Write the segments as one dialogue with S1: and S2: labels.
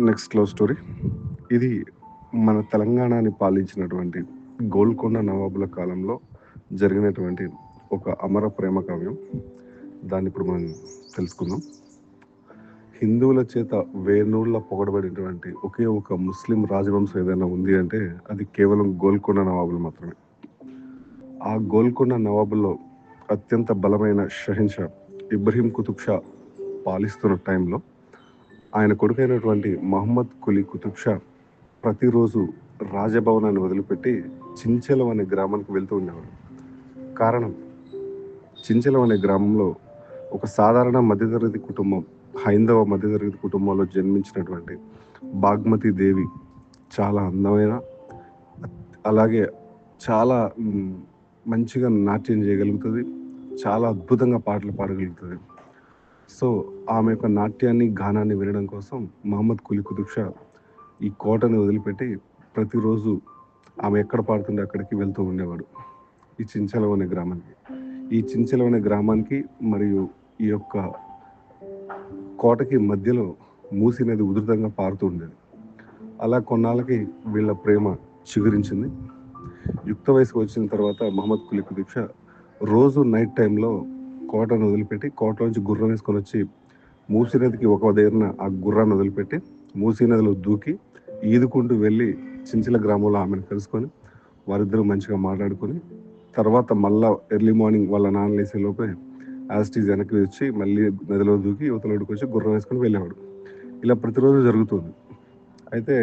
S1: Next love story. ఇది మన తెలంగాణని పాలించినటువంటి గోల్కొండ నవాబుల కాలంలో జరిగినటువంటి ఒక అమర ప్రేమ కావ్యం. దాన్ని ఇప్పుడు మనం తెలుసుకుందాం. హిందువుల చేత వేనూళ్ళ పొగడబడినటువంటి ఒకే ఒక ముస్లిం రాజవంశం ఏదైనా ఉంది అంటే అది కేవలం గోల్కొండ నవాబులు మాత్రమే. ఆ గోల్కొండ నవాబుల్లో అత్యంత బలమైన షహిన్షా ఇబ్రహీం కుతుబ్ షా పాలిస్తున్న టైంలో ఆయన కొడుకైనటువంటి మహమ్మద్ కులీ కుతుబ్ షా ప్రతిరోజు రాజభవనాన్ని వదిలిపెట్టి చించెలం అనే గ్రామానికి వెళ్తూ ఉండేవాడు. కారణం, చించెలం అనే గ్రామంలో ఒక సాధారణ మధ్యతరగతి కుటుంబం, హైందవ మధ్యతరగతి కుటుంబంలో జన్మించినటువంటి బాగ్మతి దేవి చాలా అందమైన, అలాగే చాలా మంచిగా నాట్యం చేయగలుగుతుంది, చాలా అద్భుతంగా పాటలు పాడగలుగుతుంది. సో ఆమె యొక్క నాట్యాన్ని, గానాన్ని వినడం కోసం మహమ్మద్ కులీ కుతుబ్ షా ఈ కోటని వదిలిపెట్టి ప్రతిరోజు ఆమె ఎక్కడ పాడుతుంటే అక్కడికి వెళ్తూ ఉండేవాడు, ఈ చించెలం అనే గ్రామానికి. ఈ చించెలం అనే గ్రామానికి మరియు ఈ యొక్క కోటకి మధ్యలో మూసీ నది ఉధృతంగా పారుతూ ఉండేది. అలా కొన్నాళ్ళకి వీళ్ళ ప్రేమ చిగురించింది. యుక్త వయసుకు వచ్చిన తర్వాత మహమ్మద్ కులీ కుతుబ్ షా రోజు నైట్ టైంలో కోటను వదిలిపెట్టి కోటలోంచి గుర్రం వేసుకొని వచ్చి మూసీ నదికి ఒక దగ్గర ఆ గుర్రాన్ని వదిలిపెట్టి మూసీ నదిలో దూకి ఈదుకుంటూ వెళ్ళి చించిల గ్రామంలో ఆమెను కలుసుకొని వారిద్దరూ మంచిగా మాట్లాడుకొని తర్వాత మళ్ళా ఎర్లీ మార్నింగ్ వాళ్ళ నాన్న లేసే లోపే యాస్టీజ్ వెనక్కి వచ్చి మళ్ళీ నదిలో దూకి యువతలోడికి వచ్చి గుర్రం వేసుకొని వెళ్ళేవాడు. ఇలా ప్రతిరోజు జరుగుతుంది. అయితే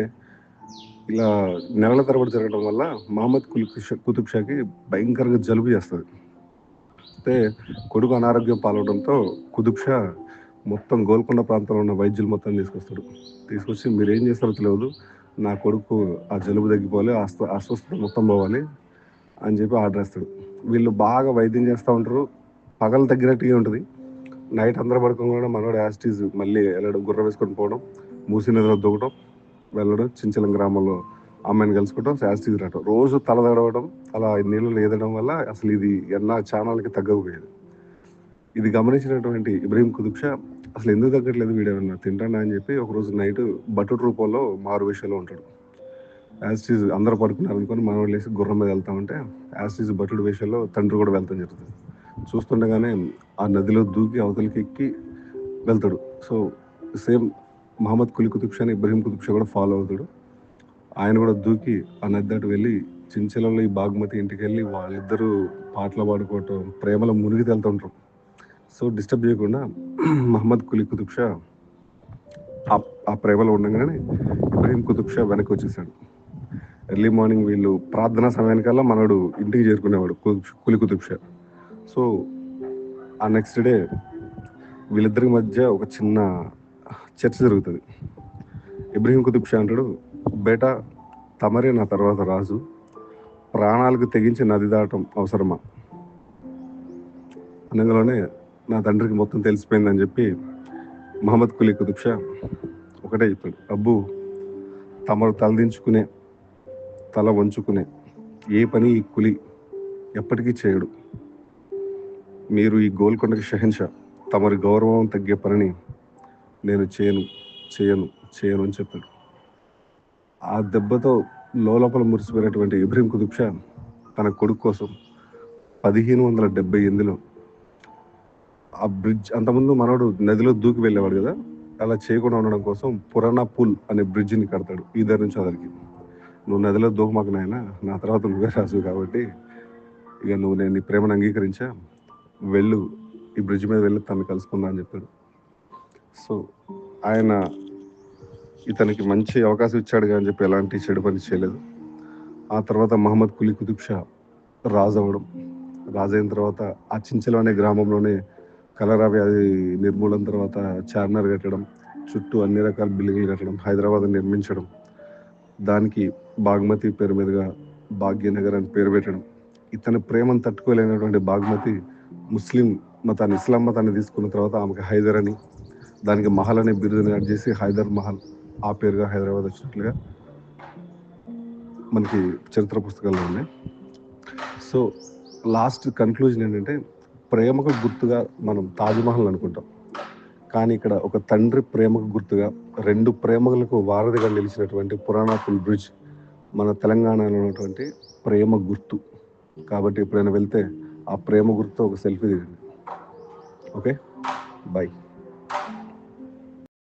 S1: ఇలా నెలల తరబడి జరగడం వల్ల మహమ్మద్ కుతుబ్ షాకి భయంకరంగా జలుబు చేస్తుంది. అయితే కొడుకు అనారోగ్యం పాలవడంతో కుతుబ్ షా మొత్తం గోల్కొండ ప్రాంతంలో ఉన్న వైద్యులు మొత్తం తీసుకొచ్చి మీరు ఏం చేస్తారో తెలియదు, నా కొడుకు ఆ జలుబు తగ్గిపోవాలి, అస్వస్థత మొత్తం పోవాలి అని చెప్పి ఆర్డర్ ఇస్తాడు. వీళ్ళు బాగా వైద్యం చేస్తూ ఉంటారు, పగలు తగ్గినట్టుగా ఉంటుంది. నైట్ అందరూ పడుకోవడం కూడా మనోడు యాస్టీజ్ మళ్ళీ వెళ్ళడం, గుర్రం వేసుకొని పోవడం, మూసీ నదిలో దూకడం, వెళ్ళడం, చించలం గ్రామంలో అమ్మాయిని కలుసుకోవడం, యాస్టీజ్ రావడం, రోజు తల తడవడం, అలా నీళ్ళు ఏదడం వల్ల అసలు ఇది చానాలకి తగ్గకపోయేది. ఇది గమనించినటువంటి ఇబ్రహీం కుతుబ్ షా అసలు ఎందుకు తగ్గట్లేదు, వీడేమన్నా తింటాడా అని చెప్పి ఒకరోజు నైట్ బటుడు రూపంలో మారు వేషంలో ఉంటాడు. యాస్టీజ్ అందరూ పడుకున్నారు అనుకొని మనోడు లేసి గుర్రం మీద వెళ్తా ఉంటే యాస్టీజ్ బటుడు వేషంలో తండ్రి కూడా వెళ్తాం జరుగుతుంది. చూస్తుండగానే ఆ నదిలో దూకి అవతలికి ఎక్కి వెళ్తాడు. సో సేమ్ మహమ్మద్ కులీ కుతుబ్ షాని ఇబ్రహీం కుతుబ్ షా కూడా ఫాలో అవుతాడు. ఆయన కూడా దూకి ఆ నది దాటి వెళ్ళి చించెలంలో ఈ బాగ్మతి ఇంటికి వెళ్ళి వాళ్ళిద్దరూ పాటలు పాడుకోవటం, ప్రేమలో మునిగి తేలుతుంటారు. సో డిస్టర్బ్ చేయకుండా మహమ్మద్ కులీ కుతుబ్ షా ఆ ప్రేమలో ఉండగానే ఇబ్రహీం కుతుబ్ షా వెనక్కి వచ్చేసాడు. ఎర్లీ మార్నింగ్ వీళ్ళు ప్రార్థనా సమయానికల్లా మనడు ఇంటికి చేరుకునేవాడు కులీ కుతుబ్ షా. సో ఆ నెక్స్ట్ డే వీళ్ళిద్దరి మధ్య ఒక చిన్న చర్చ జరుగుతుంది. ఇబ్రహీం కుతుబ్ షా అంటాడు, బేటా తమరే నా తర్వాత రాజు, ప్రాణాలకు తెగించి నది దాటం అవసరమా? అనగానే నా తండ్రికి మొత్తం తెలిసిపోయిందని చెప్పి మహమ్మద్ కులీ కుతుబ్ షా ఒకటే చెప్పాడు, అబ్బు తమరు తలదించుకునే, తల వంచుకునే ఏ పని ఈ కులి ఎప్పటికీ చేయడు. మీరు ఈ గోల్కొండకి షహన్షా, తమరి గౌరవం తగ్గే పనిని నేను చేయను అని చెప్పాడు. ఆ దెబ్బతో లోపల మురిసిపోయినటువంటి ఇబ్రహీం కుతుబ్ షా తన కొడుకు కోసం 1578లో ఆ బ్రిడ్జ్, అంతకుముందు మనోడు నదిలో దూకి వెళ్ళేవాడు కదా, అలా చేయకుండా ఉండడం కోసం పురాణా పూల్ అనే బ్రిడ్జిని కడతాడు ఈదర్ నుంచి అదరికి. నువ్వు నదిలో దూకమాకు నాయన, నా తర్వాత నువ్వే రాజు కాబట్టి ఇక నేను నీ ప్రేమను అంగీకరించా, వెళ్ళు ఈ బ్రిడ్జ్ మీద వెళ్ళి తను కలుసుకుందా అని చెప్పాడు. సో ఆయన ఇతనికి మంచి అవకాశం ఇచ్చాడు అని చెప్పి ఎలాంటి చెడు పని చేయలేదు. ఆ తర్వాత మహమ్మద్ కులీ కుతుబ్ షా రాజు అవ్వడం, రాజైన తర్వాత ఆ చించెలం అనే గ్రామంలోనే కలరా వ్యాధి నిర్మూలన తర్వాత చార్మినార్ కట్టడం, చుట్టూ అన్ని రకాల బిల్డింగ్లు కట్టడం, హైదరాబాద్ నిర్మించడం, దానికి బాగ్మతి పేరు మీదుగా భాగ్యనగర్ అని పేరు పెట్టడం. ఇతని ప్రేమను తట్టుకోలేనటువంటి బాగ్మతి ముస్లిం మతాన్ని, ఇస్లాం మతాన్ని తీసుకున్న తర్వాత ఆమెకి హైదర్ అని, దానికి మహల్ అనే బిరుదుని యాడ్ చేసి హైదర్ మహల్ ఆ పేరుగా హైదరాబాద్ వచ్చినట్లుగా మనకి చరిత్ర పుస్తకాల్లో ఉన్నాయి. సో లాస్ట్ కన్క్లూజన్ ఏంటంటే, ప్రేమకు గుర్తుగా మనం తాజ్మహల్ అనుకుంటాం, కానీ ఇక్కడ ఒక తండ్రి ప్రేమకు గుర్తుగా 2 ప్రేమలకు వారధిగా నిలిచినటువంటి పురాణాపుల్ బ్రిడ్జ్ మన తెలంగాణలో ఉన్నటువంటి ప్రేమ గుర్తు. కాబట్టి ఎప్పుడైనా వెళ్తే ఆ ప్రేమ గుర్తుతో ఒక సెల్ఫీ దిగండి. Okay, bye.